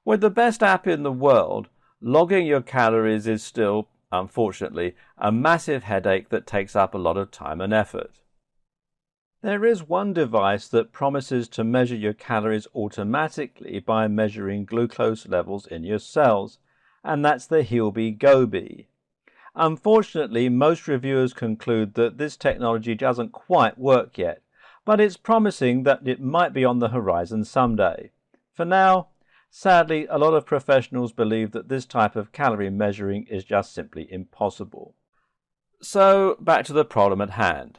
With the best app in the world, logging your calories is still, unfortunately, a massive headache that takes up a lot of time and effort. There is one device that promises to measure your calories automatically by measuring glucose levels in your cells, and that's the Healby Goby. Unfortunately, most reviewers conclude that this technology doesn't quite work yet, but it's promising that it might be on the horizon someday. For now, sadly, a lot of professionals believe that this type of calorie measuring is just simply impossible. So, back to the problem at hand.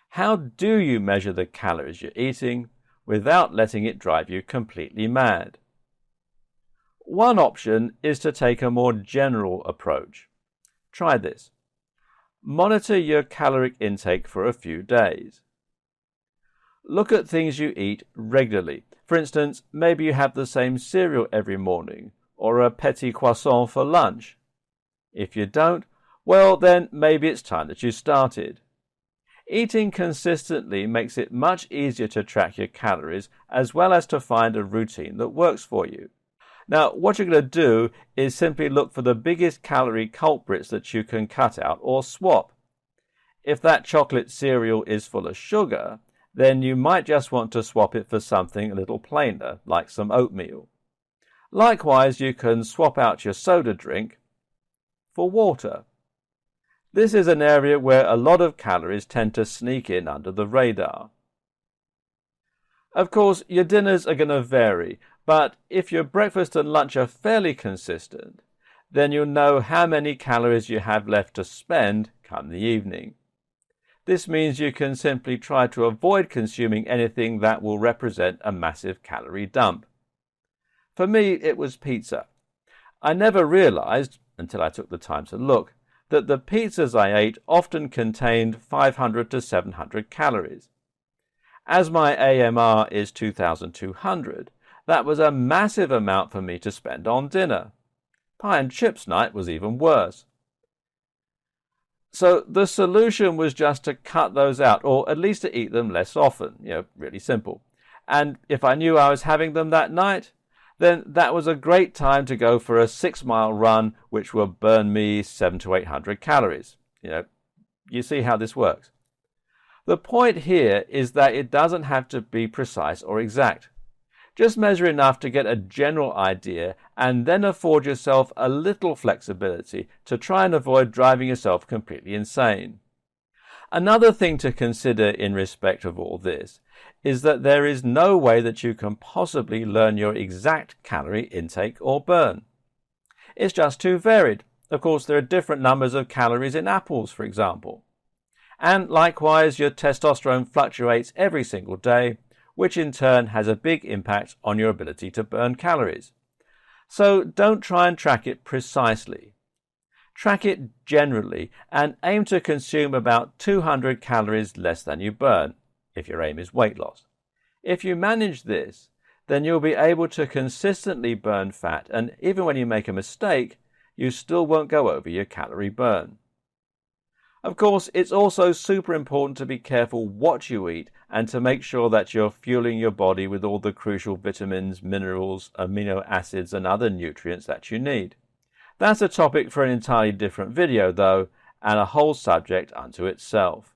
How do you measure the calories you're eating without letting it drive you completely mad? One option is to take a more general approach. Try this. Monitor your caloric intake for a few days. Look at things you eat regularly. For instance, maybe you have the same cereal every morning or a petit croissant for lunch. If you don't, well then maybe it's time that you started. Eating consistently makes it much easier to track your calories as well as to find a routine that works for you. Now, what you're going to do is simply look for the biggest calorie culprits that you can cut out or swap. If that chocolate cereal is full of sugar, then you might just want to swap it for something a little plainer, like some oatmeal. Likewise, you can swap out your soda drink for water. This is an area where a lot of calories tend to sneak in under the radar. Of course, your dinners are going to vary, but if your breakfast and lunch are fairly consistent, then you'll know how many calories you have left to spend come the evening. This means you can simply try to avoid consuming anything that will represent a massive calorie dump. For me, it was pizza. I never realized, until I took the time to look, that the pizzas I ate often contained 500 to 700 calories. As my AMR is 2,200, that was a massive amount for me to spend on dinner. Pie and chips night was even worse. So the solution was just to cut those out, or at least to eat them less often, really simple. And if I knew I was having them that night, then that was a great time to go for a 6-mile run, which will burn me 700 to 800 calories. You see how this works. The point here is that it doesn't have to be precise or exact. Just measure enough to get a general idea and then afford yourself a little flexibility to try and avoid driving yourself completely insane. Another thing to consider in respect of all this is that there is no way that you can possibly learn your exact calorie intake or burn. It's just too varied. Of course, there are different numbers of calories in apples, for example. And likewise, your testosterone fluctuates every single day, which in turn has a big impact on your ability to burn calories. So don't try and track it precisely. Track it generally and aim to consume about 200 calories less than you burn, if your aim is weight loss. If you manage this, then you'll be able to consistently burn fat, and even when you make a mistake, you still won't go over your calorie burn. Of course, it's also super important to be careful what you eat and to make sure that you're fueling your body with all the crucial vitamins, minerals, amino acids, and other nutrients that you need. That's a topic for an entirely different video, though, and a whole subject unto itself.